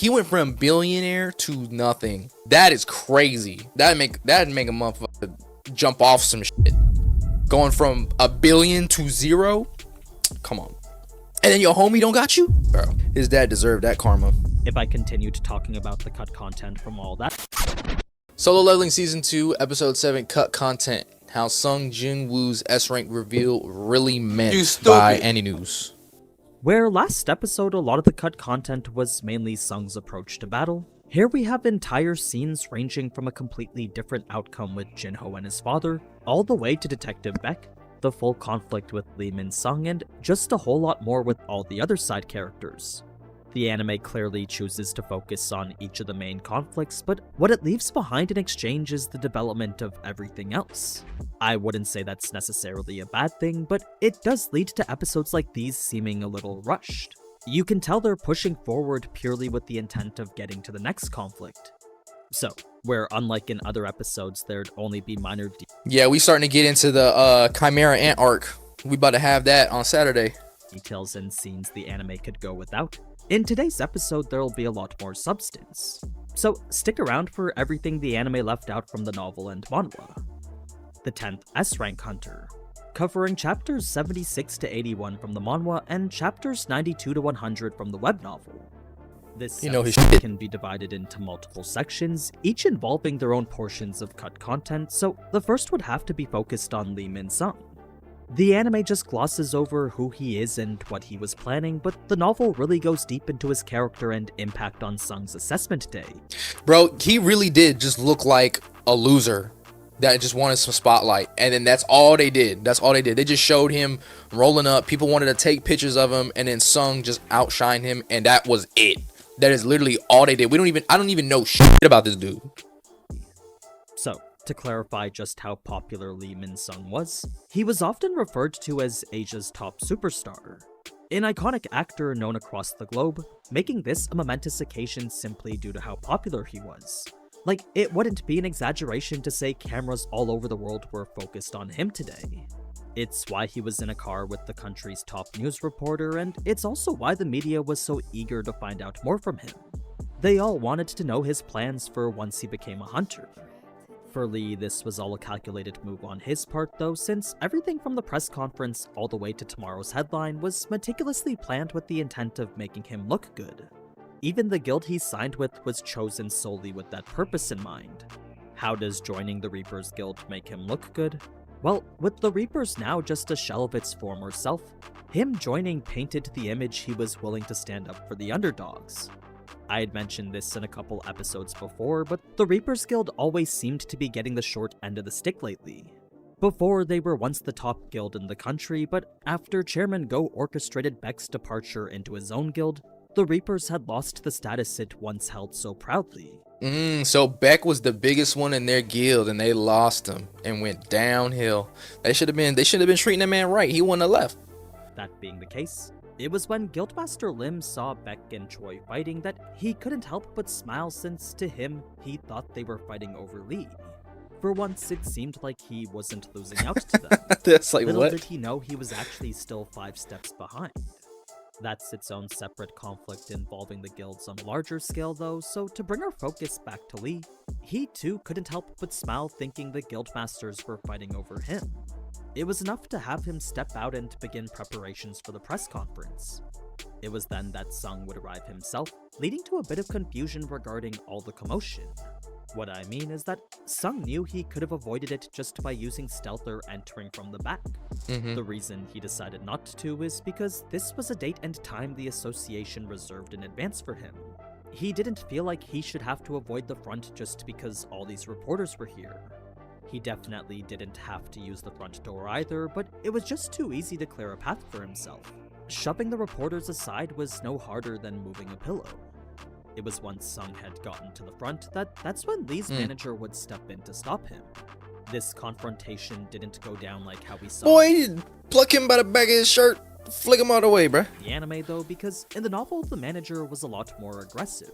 He went from billionaire to nothing. That is crazy. That'd make a motherfucker jump off some shit. Going from a billion to zero. Come on. And then your homie don't got you? Bro, his dad deserved that karma. If I continued talking about the cut content from all that. Solo Leveling Season 2, Episode 7, Cut Content. How Sung Jin Woo's S-Rank reveal really meant by AniNews. Where last episode a lot of the cut content was mainly Sung's approach to battle, here we have entire scenes ranging from a completely different outcome with Jinho and his father, all the way to Detective Beck, the full conflict with Lee Min-sung, and just a whole lot more with all the other side characters. The anime clearly chooses to focus on each of the main conflicts, but what it leaves behind in exchange is the development of everything else. I wouldn't say that's necessarily a bad thing, but it does lead to episodes like these seeming a little rushed. You can tell they're pushing forward purely with the intent of getting to the next conflict. So, where unlike in other episodes there'd only be minor Yeah, we starting to get into the Chimera Ant arc. We about to have that on Saturday. Details and scenes the anime could go without. In today's episode, there'll be a lot more substance. So stick around for everything the anime left out from the novel and manhwa. The 10th S-Rank Hunter, covering chapters 76 to 81 from the manhwa and chapters 92 to 100 from the web novel. This episode can be divided into multiple sections, each involving their own portions of cut content, so the first would have to be focused on Lee Min-sung. The anime just glosses over who he is and what he was planning, but the novel really goes deep into his character and impact on Sung's assessment day. Bro, he really did just look like a loser that just wanted some spotlight, and then that's all they did. They just showed him rolling up. People wanted to take pictures of him, and then Sung just outshined him, and that was it. That is literally all they did. I don't even know shit about this dude. So, to clarify just how popular Lee Min-sung was, he was often referred to as Asia's top superstar, an iconic actor known across the globe, making this a momentous occasion simply due to how popular he was. Like, it wouldn't be an exaggeration to say cameras all over the world were focused on him today. It's why he was in a car with the country's top news reporter, and it's also why the media was so eager to find out more from him. They all wanted to know his plans for once he became a hunter. For Lee, this was all a calculated move on his part though, since everything from the press conference all the way to tomorrow's headline was meticulously planned with the intent of making him look good. Even the guild he signed with was chosen solely with that purpose in mind. How does joining the Reapers Guild make him look good? Well, with the Reapers now just a shell of its former self, him joining painted the image he was willing to stand up for the underdogs. I had mentioned this in a couple episodes before, but the Reapers Guild always seemed to be getting the short end of the stick lately. Before, they were once the top guild in the country, but after Chairman Go orchestrated Beck's departure into his own guild, the Reapers had lost the status it once held so proudly. So Beck was the biggest one in their guild, and they lost him and went downhill. They should have been treating that man right. He wouldn't have left. That being the case, it was when Guildmaster Lim saw Beck and Choi fighting that he couldn't help but smile, since to him, he thought they were fighting over Lee. For once, it seemed like he wasn't losing out to them. That's like, Little what? did he know he was actually still 5 steps behind. That's its own separate conflict involving the guilds on a larger scale though, so to bring our focus back to Lee, he too couldn't help but smile thinking the guildmasters were fighting over him. It was enough to have him step out and begin preparations for the press conference. It was then that Sung would arrive himself, leading to a bit of confusion regarding all the commotion. What I mean is that Sung knew he could have avoided it just by using stealth or entering from the back. The reason he decided not to is because this was a date and time the association reserved in advance for him. He didn't feel like he should have to avoid the front just because all these reporters were here. He definitely didn't have to use the front door either, but it was just too easy to clear a path for himself. Shoving the reporters aside was no harder than moving a pillow. It was once Sung had gotten to the front that's when Lee's manager would step in to stop him. This confrontation didn't go down like how we saw. Boy, pluck him by the back of his shirt, flick him out of the way, bruh. The anime though, because in the novel the manager was a lot more aggressive.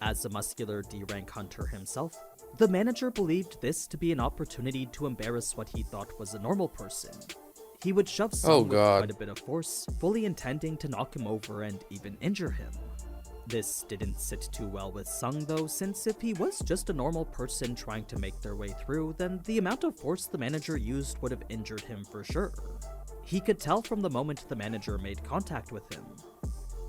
As a muscular D-rank hunter himself, the manager believed this to be an opportunity to embarrass what he thought was a normal person. He would shove Sung with quite a bit of force, fully intending to knock him over and even injure him. This didn't sit too well with Sung though, since if he was just a normal person trying to make their way through, then the amount of force the manager used would have injured him for sure. He could tell from the moment the manager made contact with him.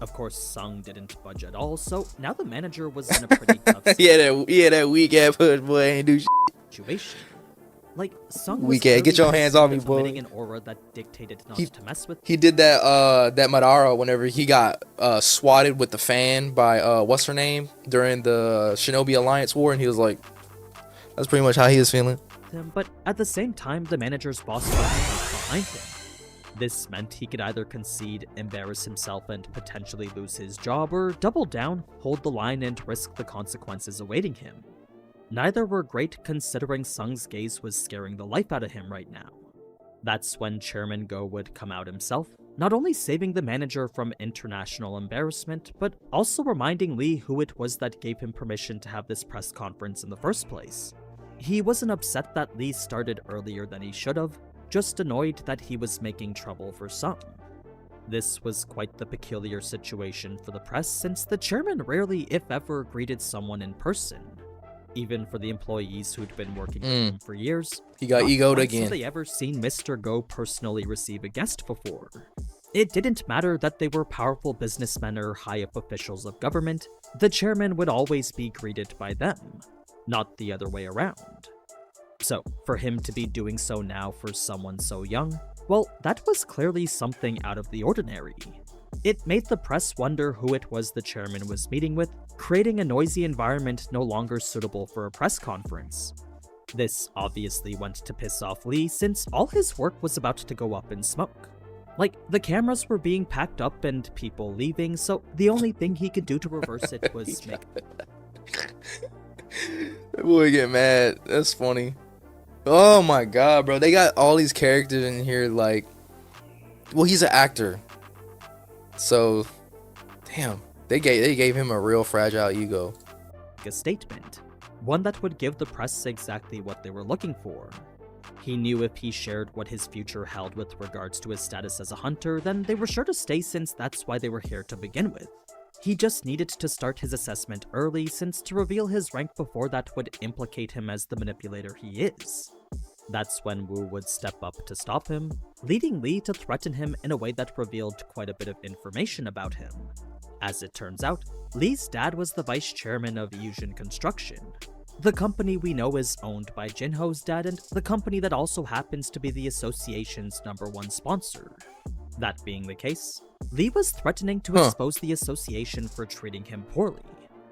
Of course, Sung didn't budge at all, so now the manager was in a pretty tough that weak ass push boy ain't do situation. Like, Sung was weak ass. Get your hands off me, boy. emitting an aura that dictated not to mess with. He did that Madara whenever he got swatted with the fan by what's her name during the Shinobi Alliance War, and he was like, that's pretty much how he was feeling. But at the same time, the manager's boss was right behind him. This meant he could either concede, embarrass himself, and potentially lose his job, or double down, hold the line, and risk the consequences awaiting him. Neither were great, considering Sung's gaze was scaring the life out of him right now. That's when Chairman Go would come out himself, not only saving the manager from international embarrassment, but also reminding Lee who it was that gave him permission to have this press conference in the first place. He wasn't upset that Lee started earlier than he should have, just annoyed that he was making trouble for Sung. This was quite the peculiar situation for the press, since the chairman rarely, if ever, greeted someone in person. Even for the employees who'd been working with him for years, he got egoed again. Had they ever seen Mr. Go personally receive a guest before? It didn't matter that they were powerful businessmen or high-up officials of government, the chairman would always be greeted by them, not the other way around. So, for him to be doing so now for someone so young, well, that was clearly something out of the ordinary. It made the press wonder who it was the chairman was meeting with, creating a noisy environment no longer suitable for a press conference. This obviously went to piss off Lee, since all his work was about to go up in smoke. Like, the cameras were being packed up and people leaving, so the only thing he could do to reverse it was make... That boy get mad. That's funny. Oh my god, bro. They got all these characters in here, like... Well, he's an actor. So, damn. They gave him a real fragile ego. A statement. One that would give the press exactly what they were looking for. He knew if he shared what his future held with regards to his status as a hunter, then they were sure to stay, since that's why they were here to begin with. He just needed to start his assessment early, since to reveal his rank before that would implicate him as the manipulator he is. That's when Wu would step up to stop him, leading Lee to threaten him in a way that revealed quite a bit of information about him. As it turns out, Lee's dad was the vice chairman of Yujin Construction. The company we know is owned by Jinho's dad, and the company that also happens to be the association's #1 sponsor. That being the case, Lee was threatening to expose the association for treating him poorly,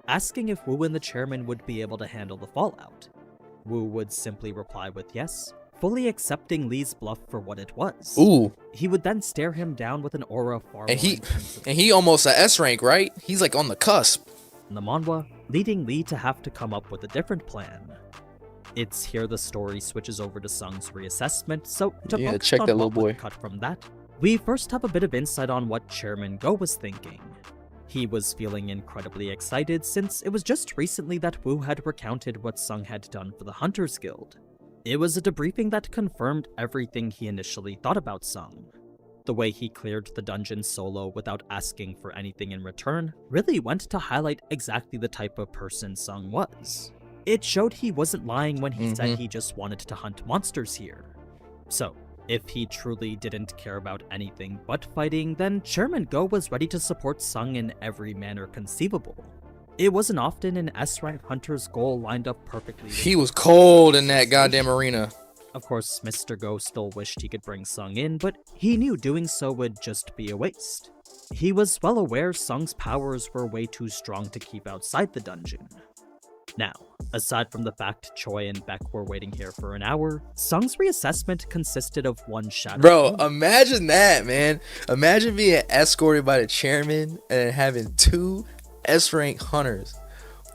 asking if Wu and the chairman would be able to handle the fallout. Wu would simply reply with yes, fully accepting Lee's bluff for what it was. Ooh. He would then stare him down with an aura far And more he almost a S rank, right? He's like on the cusp. in the manhwa, leading Lee to have to come up with a different plan. It's here the story switches over to Sung's reassessment, so to focus check on that little what would boy. cut from that, we first have a bit of insight on what Chairman Go was thinking. He was feeling incredibly excited, since it was just recently that Wu had recounted what Sung had done for the Hunters Guild. It was a debriefing that confirmed everything he initially thought about Sung. The way he cleared the dungeon solo without asking for anything in return really went to highlight exactly the type of person Sung was. It showed he wasn't lying when he said he just wanted to hunt monsters here. So, if he truly didn't care about anything but fighting, then Chairman Go was ready to support Sung in every manner conceivable. It wasn't often an S-rank hunter's goal lined up perfectly. He was cold in that goddamn arena. Of course, Mr. Go still wished he could bring Sung in, but he knew doing so would just be a waste. He was well aware Sung's powers were way too strong to keep outside the dungeon. Now, aside from the fact Choi and Beck were waiting here for an hour, Sung's reassessment consisted of one shadow. Bro, imagine that, man. Imagine being escorted by the chairman and having 2 S-rank hunters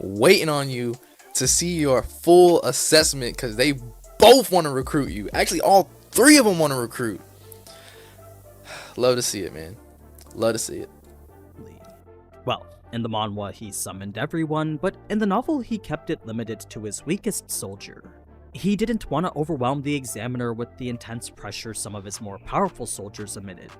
waiting on you to see your full assessment, because they both want to recruit you. Actually, all 3 of them want to recruit. Love to see it, man. Love to see it. Well, in the manhwa he summoned everyone, but in the novel he kept it limited to his weakest soldier. He didn't want to overwhelm the examiner with the intense pressure some of his more powerful soldiers emitted.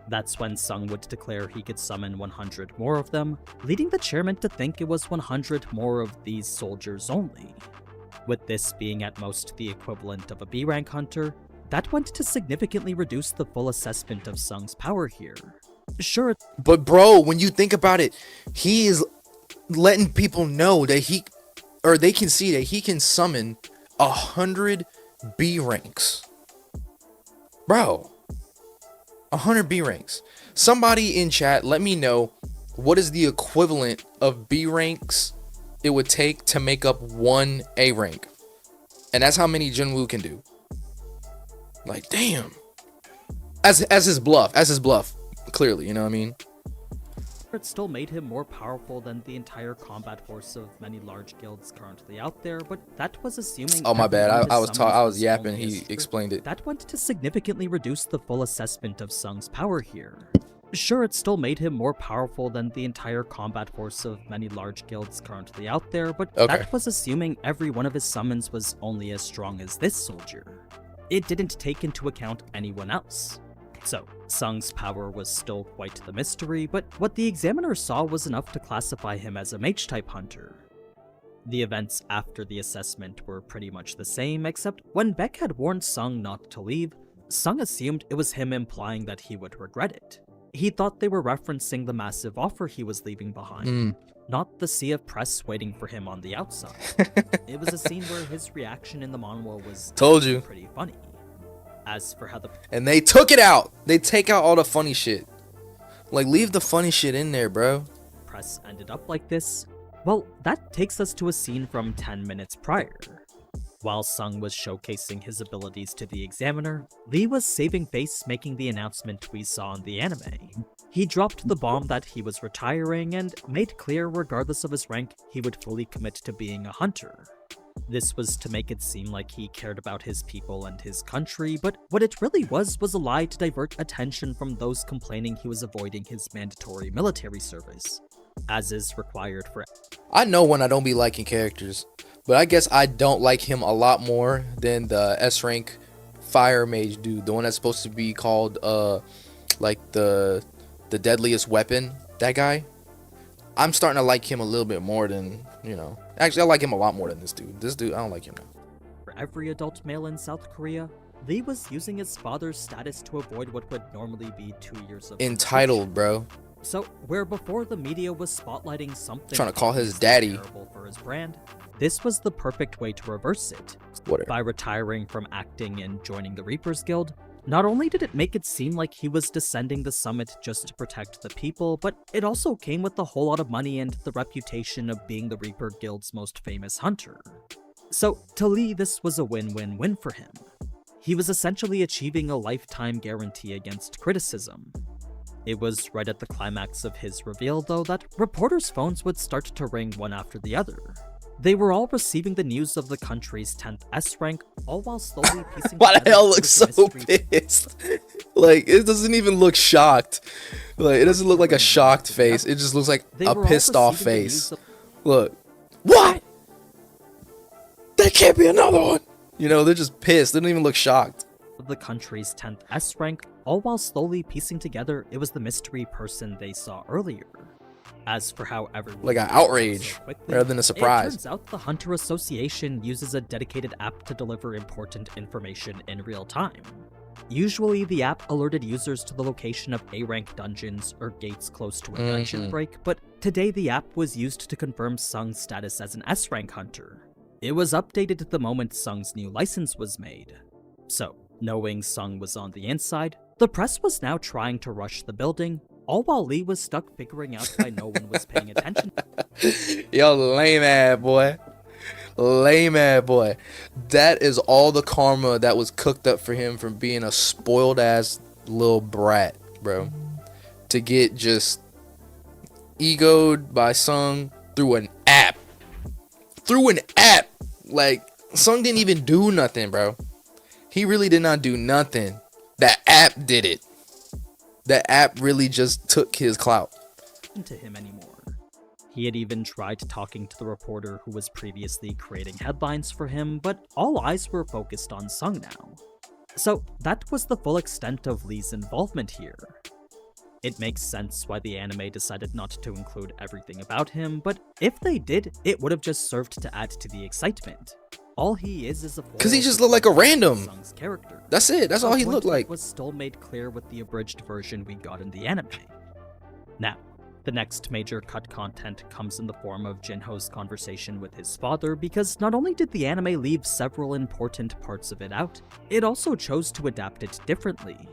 That's when Sung would declare he could summon 100 more of them, leading the chairman to think it was 100 more of these soldiers only. With this being at most the equivalent of a B-rank hunter, that went to significantly reduce the full assessment of Sung's power here. Sure, But bro, when you think about it, he is letting people know that they can see that he can summon 100 B ranks. Bro, 100 B ranks. Somebody in chat, let me know what is the equivalent of B ranks it would take to make up one A rank. And that's how many Jinwoo can do. Like, damn. As his bluff, clearly, you know what I mean? it still made him more powerful than the entire combat force of many large guilds currently out there, but that was assuming. Oh my bad, I was yapping. only He explained it. That went to significantly reduce the full assessment of Sung's power here. Sure, it still made him more powerful than the entire combat force of many large guilds currently out there, but Okay. that was assuming every one of his summons was only as strong as this soldier. It didn't take into account anyone else. So, Sung's power was still quite the mystery, but what the examiner saw was enough to classify him as a mage-type hunter. The events after the assessment were pretty much the same, except when Beck had warned Sung not to leave, Sung assumed it was him implying that he would regret it. He thought they were referencing the massive offer he was leaving behind, not the sea of press waiting for him on the outside. It was a scene where his reaction in the manhwa was Told you. pretty funny. As for how the And they took it out. They take out all the funny shit. Like, leave the funny shit in there, bro. press ended up like this, well, that takes us to a scene from 10 minutes prior. While Sung was showcasing his abilities to the examiner, Lee was saving face making the announcement we saw in the anime. He dropped the bomb that he was retiring and made clear regardless of his rank, he would fully commit to being a hunter. This was to make it seem like he cared about his people and his country, but what it really was a lie to divert attention from those complaining he was avoiding his mandatory military service, as is required for. I know when I don't be liking characters, but I guess I don't like him a lot more than the S rank fire mage dude, the one that's supposed to be called like the deadliest weapon. That guy, I'm starting to like him a little bit more than, you know. Actually, I like him a lot more than this dude. This dude, I don't like him now. For every adult male in South Korea, Lee was using his father's status to avoid what would normally be 2 years of Entitled, bro. So, where before the media was spotlighting something Trying to call his obviously daddy. terrible for his brand, this was the perfect way to reverse it. Whatever. By retiring from acting and joining the Reapers Guild, not only did it make it seem like he was descending the summit just to protect the people, but it also came with a whole lot of money and the reputation of being the Reaper Guild's most famous hunter. So, to Lee, this was a win-win-win for him. He was essentially achieving a lifetime guarantee against criticism. It was right at the climax of his reveal, though, that reporters' phones would start to ring one after the other. They were all receiving the news of the country's 10th S rank, all while slowly piecing Why the together hell the looks so mystery- pissed? Like, it doesn't even look shocked. Like, it doesn't look like a shocked face. It just looks like They a were all pissed off receiving the news face. of- Look. What? There can't be another one. You know, they're just pissed. They don't even look shocked. the country's 10th S rank, all while slowly piecing together it was the mystery person they saw earlier. As for how everyone Like an reacted outrage so quickly, rather than a it surprise. turns out the Hunter Association uses a dedicated app to deliver important information in real time. Usually, the app alerted users to the location of A-rank dungeons or gates close to a dungeon break, but today the app was used to confirm Sung's status as an S-rank hunter. It was updated the moment Sung's new license was made. So, knowing Sung was on the inside, the press was now trying to rush the building, all while Lee was stuck figuring out why no one was paying attention. Yo, lame ass boy. Lame ass boy. That is all the karma that was cooked up for him from being a spoiled ass little brat, bro. To get just egoed by Sung through an app. Through an app. Like, Sung didn't even do nothing, bro. He really did not do nothing. That app did it. That app really just took his clout. To him anymore. He had even tried talking to the reporter who was previously creating headlines for him, but all eyes were focused on Sung now. So that was the full extent of Lee's involvement here. It makes sense why the anime decided not to include everything about him, but if they did, it would have just served to add to the excitement. All he is a foil. 'Cause he just looked like a random Sung's character. That's it. That's all he looked like. Was still made clear with the abridged version we got in the anime. Now, the next major cut content comes in the form of Jinho's conversation with his father, because not only did the anime leave several important parts of it out, it also chose to adapt it differently.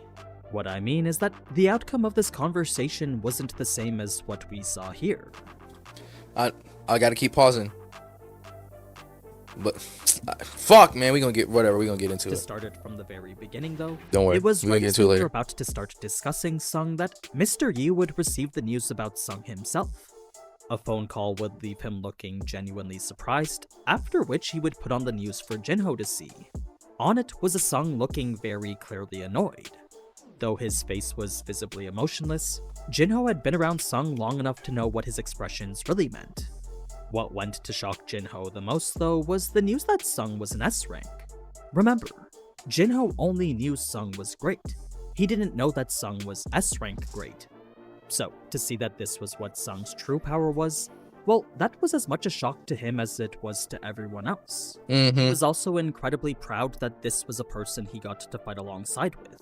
What I mean is that the outcome of this conversation wasn't the same as what we saw here. I gotta keep pausing. But fuck, man, we gonna get whatever. We gonna get into To it. start it from the very beginning, though, Don't worry, it was we'll right get as into it we later. were about to start discussing Sung that Mr. Yi would receive the news about Sung himself. A phone call would leave him looking genuinely surprised, after which he would put on the news for Jinho to see. On it was a Sung looking very clearly annoyed. Though his face was visibly emotionless, Jinho had been around Sung long enough to know what his expressions really meant. What went to shock Jinho the most, though, was the news that Sung was an S rank. Remember, Jinho only knew Sung was great. He didn't know that Sung was S rank great. So, to see that this was what Sung's true power was, well, that was as much a shock to him as it was to everyone else. He was also incredibly proud that this was a person he got to fight alongside with.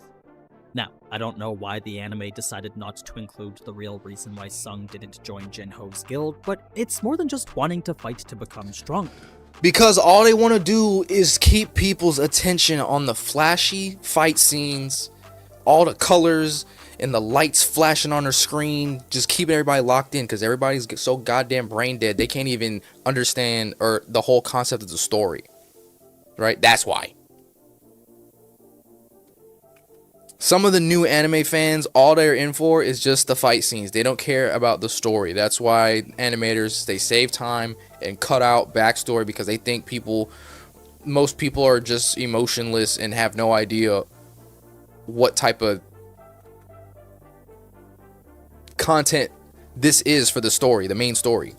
Now, I don't know why the anime decided not to include the real reason why Sung didn't join Jinho's guild, but it's more than just wanting to fight to become stronger. Because all they want to do is keep people's attention on the flashy fight scenes, all the colors and the lights flashing on their screen, just keeping everybody locked in because everybody's so goddamn brain dead they can't even understand or the whole concept of the story. Right? That's why. Some of the new anime fans, all they're in for is just the fight scenes. They don't care about the story. That's why animators, they save time and cut out backstory because they think most people are just emotionless and have no idea what type of content this is for the story, the main story.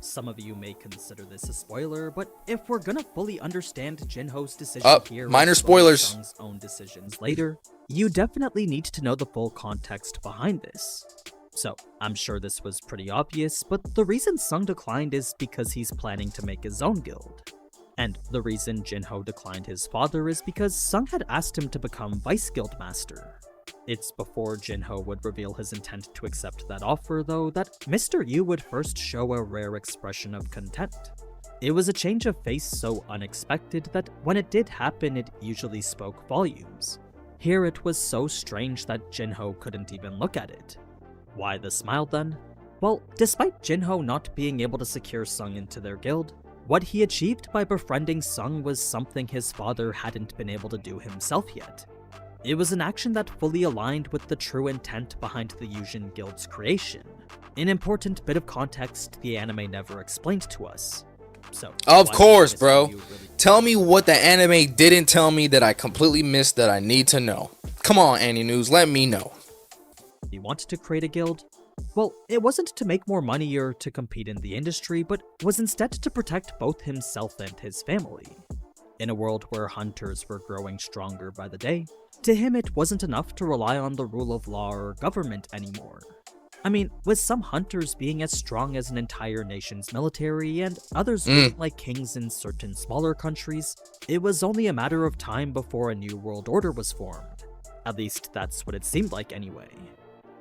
Some of you may consider this a spoiler, but if we're gonna fully understand Jinho's decision here, minor as well spoilers. as Sung's own decisions later, you definitely need to know the full context behind this. So, I'm sure this was pretty obvious, but the reason Sung declined is because he's planning to make his own guild. And the reason Jinho declined his father is because Sung had asked him to become Vice Guild Master. It's before Jinho would reveal his intent to accept that offer, though, that Mr. Yu would first show a rare expression of content. It was a change of face so unexpected that when it did happen, it usually spoke volumes. Here it was so strange that Jinho couldn't even look at it. Why the smile then? Well, despite Jinho not being able to secure Sung into their guild, what he achieved by befriending Sung was something his father hadn't been able to do himself yet. It was an action that fully aligned with the true intent behind the Yujin Guild's creation, an important bit of context the anime never explained to us. So, of course, bro. Really... Tell me what the anime didn't tell me that I completely missed that I need to know. Come on, AniNews, let me know. You want to create a guild? Well, it wasn't to make more money or to compete in the industry, but was instead to protect both himself and his family. In a world where hunters were growing stronger by the day, to him it wasn't enough to rely on the rule of law or government anymore. I mean, with some hunters being as strong as an entire nation's military and others ruling like kings in certain smaller countries, it was only a matter of time before a new world order was formed. At least that's what it seemed like anyway.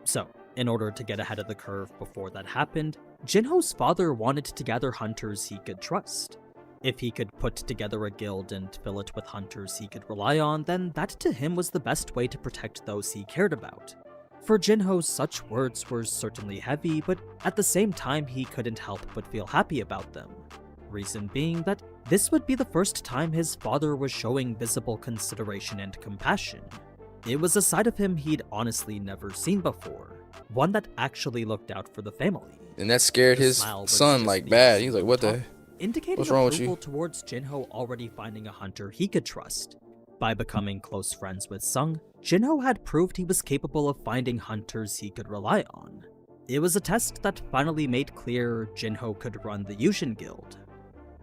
So, in order to get ahead of the curve before that happened, Jinho's father wanted to gather hunters he could trust. If he could put together a guild and fill it with hunters he could rely on, then that to him was the best way to protect those he cared about. For Jinho, such words were certainly heavy, but at the same time he couldn't help but feel happy about them. Reason being that this would be the first time his father was showing visible consideration and compassion. It was a side of him he'd honestly never seen before, one that actually looked out for the family. And that scared his son like bad. He's like, what the? Indicating What's wrong with approval you? towards Jinho already finding a hunter he could trust. By becoming close friends with Sung, Jinho had proved he was capable of finding hunters he could rely on. It was a test that finally made clear Jinho could run the Yushin Guild.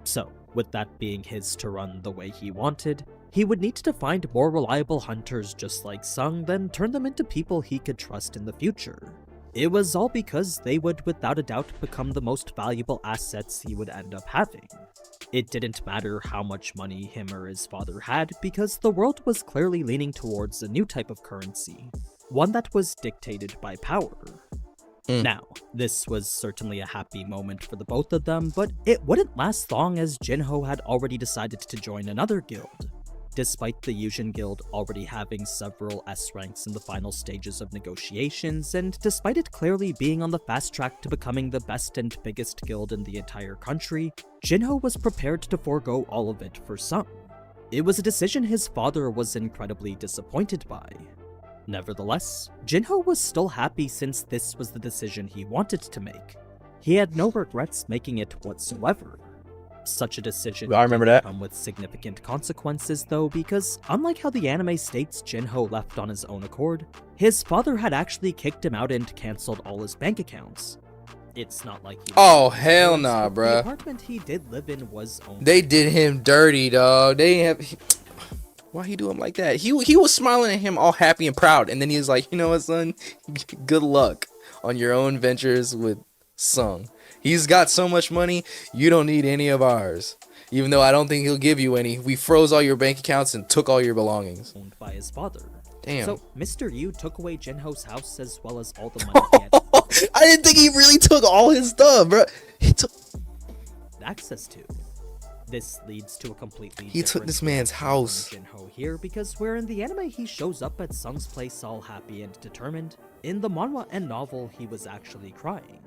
So, with that being his to run the way he wanted, He would need to find more reliable hunters just like Sung, then turn them into people he could trust in the future. It was all because they would without a doubt become the most valuable assets he would end up having. It didn't matter how much money him or his father had, because the world was clearly leaning towards a new type of currency, one that was dictated by power. Now, this was certainly a happy moment for the both of them, but it wouldn't last long as Jinho had already decided to join another guild. Despite the Yujin Guild already having several S ranks in the final stages of negotiations, and despite it clearly being on the fast track to becoming the best and biggest guild in the entire country, Jinho was prepared to forego all of it for Sung. It was a decision his father was incredibly disappointed by. Nevertheless, Jinho was still happy since this was the decision he wanted to make. He had no regrets making it whatsoever. Such a decision I remember that. come with significant consequences though, because unlike how the anime states Jinho left on his own accord, his father had actually kicked him out and cancelled all his bank accounts. It's not like he Oh, hell nah, The bruh. apartment he did live in was owned. They did him dirty, dog. They have. Why he do him like that? He was smiling at him all happy and proud, and then he was like, you know what, son? Good luck on your own ventures with Sung. He's got so much money, you don't need any of ours. Even though I don't think he'll give you any. We froze all your bank accounts and took all your belongings. Owned by his father. Damn. So Mr. Yu took away Jinho's house as well as all the money he had I didn't think he really took all his stuff, bro. He took. access to. This leads to a completely He took different this man's reaction house. from Jinho here, because where in the anime he shows up at Sung's place all happy and determined, in the manhwa and novel he was actually crying.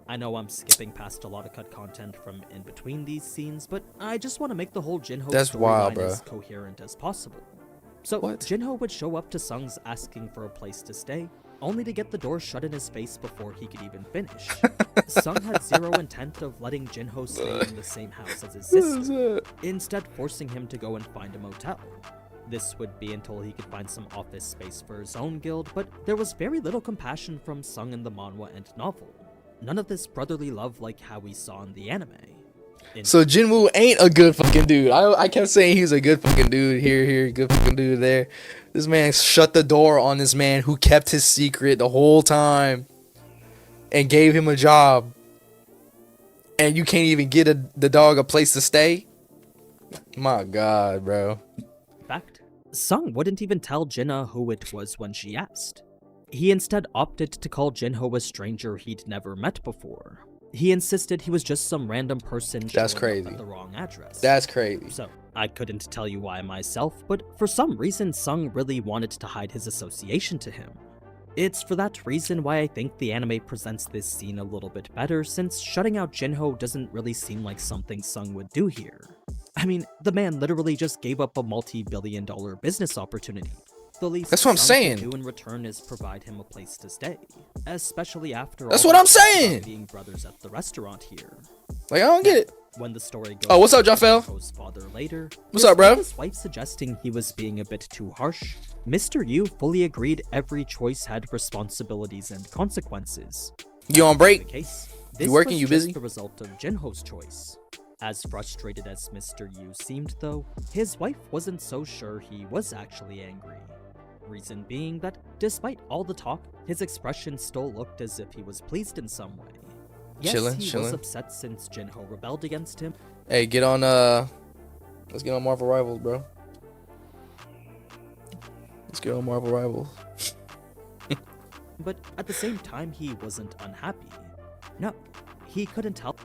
I know I'm skipping past a lot of cut content from in between these scenes, but I just want to make the whole Jinho That's wild, storyline bro. as coherent as possible. So What? Jinho would show up to Sung's asking for a place to stay, only to get the door shut in his face before he could even finish. Sung had zero intent of letting Jinho stay in the same house as his sister, instead forcing him to go and find a motel. This would be until he could find some office space for his own guild, but there was very little compassion from Sung in the manhwa and novel. None of this brotherly love like how we saw in the anime. So Jinwoo ain't a good fucking dude. I kept saying he's a good fucking dude here, good fucking dude there. This man shut the door on this man who kept his secret the whole time and gave him a job. And you can't even get the dog a place to stay? My God, bro. In fact, Sung wouldn't even tell Jinna who it was when she asked. He instead opted to call Jinho a stranger he'd never met before. He insisted he was just some random person That's showing crazy. up at the wrong address. That's crazy. So, I couldn't tell you why myself, but for some reason Sung really wanted to hide his association to him. It's for that reason why I think the anime presents this scene a little bit better, since shutting out Jinho doesn't really seem like something Sung would do here. I mean, the man literally just gave up a multi-billion-dollar business opportunity. The least That's what I'm Sung saying. can do in return is provide him a place to stay, especially after That's all what I'm the talk about saying. being brothers at the restaurant here. Like, I don't get it. When the story goes Oh, what's up, to Jafel? Jinho's father later, What's up, bro? despite his wife suggesting he was being a bit too harsh, Mr. Yu fully agreed every choice had responsibilities and consequences. You on The break? case, You this working? was You just busy? the result of Jinho's choice. As frustrated as Mr. Yu seemed though, his wife wasn't so sure he was actually angry. Reason being that, despite all the talk, his expression still looked as if he was pleased in some way. Yes, he was Chillin'. upset since Jinho rebelled against him. Hey, get on, let's get on Marvel Rivals, bro. Let's get on Marvel Rivals. But at the same time, he wasn't unhappy. No, he couldn't help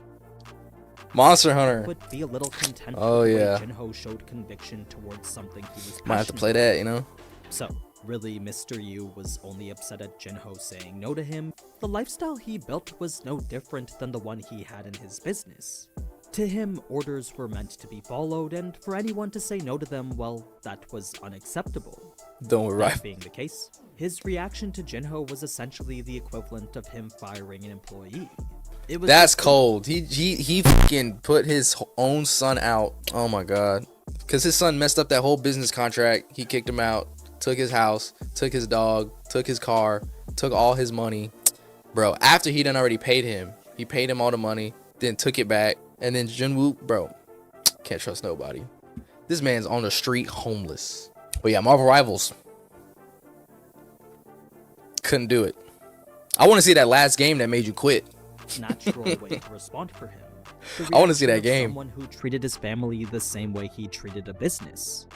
Monster Hunter. but be a little content Oh, with the way yeah. Jinho showed conviction towards something he was Might have to passionate play that, you know? So, really, Mr. Yu was only upset at Jinho saying no to him. The lifestyle he built was no different than the one he had in his business. To him, orders were meant to be followed, and for anyone to say no to them, well, that was unacceptable. Don't worry. That being the case, his reaction to Jinho was essentially the equivalent of him firing an employee. It was That's just- cold. He fucking put his own son out. Oh my God. Because his son messed up that whole business contract. He kicked him out, took his house, took his dog, took his car, took all his money. Bro, after he done already paid him, he paid him all the money, then took it back. And then Jinwoo, bro, can't trust nobody. This man's on the street homeless. But yeah, Marvel Rivals. Couldn't do it. I want to see that last game that made you quit. Natural way to respond for him. I want to see that of game. Someone who treated his family the same way he treated a business.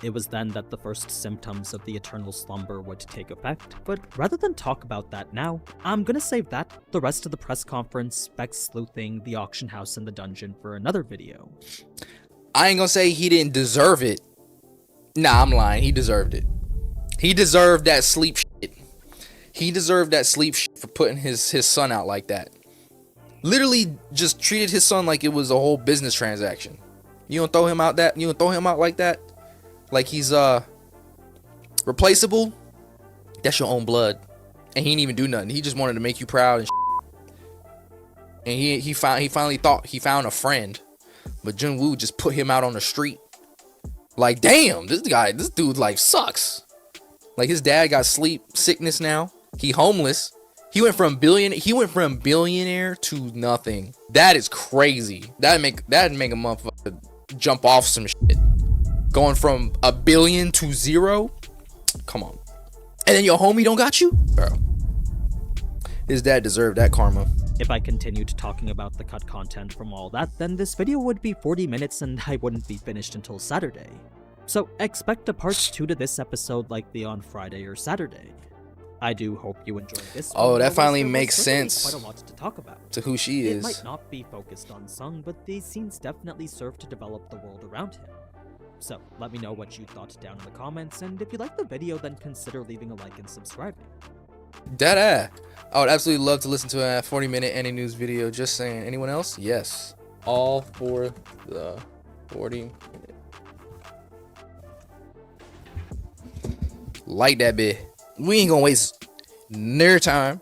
It was then that the first symptoms of the eternal slumber would take effect, but rather than talk about that now, I'm gonna save that, the rest of the press conference, Beck's sleuthing, the auction house, and the dungeon for another video. I ain't gonna say he didn't deserve it. Nah, I'm lying. He deserved it. He deserved that sleep shit. He deserved that sleep shit for putting his son out like that. Literally just treated his son like it was a whole business transaction. You don't throw him out that? You don't throw him out like that? Like he's replaceable? That's your own blood. And he didn't even do nothing. He just wanted to make you proud and shit. And he finally thought he found a friend. But Jun-Woo just put him out on the street. Like, damn, this dude's life sucks. Like, his dad got sleep sickness now. He homeless. He went from billionaire to nothing. That is crazy. That'd make a motherfucker jump off some shit. Going from $1 billion to 0. Come on. And then your homie don't got you? Bro. His dad deserved that karma. If I continued talking about the cut content from all that, then this video would be 40 minutes and I wouldn't be finished until Saturday. So expect a part 2 to this episode likely on Friday or Saturday. I do hope you enjoyed this one. Oh, that finally there was makes certainly sense. Quite a lot to talk about. To who she is. It might not be focused on Sung, but these scenes definitely serve to develop the world around him. So, let me know what you thought down in the comments, and if you liked the video, then consider leaving a like and subscribing. Dada. I would absolutely love to listen to a 40-minute AniNews video. Just saying. Anyone else? Yes. All for the 40-minute. Like that bit. We ain't gonna waste near time.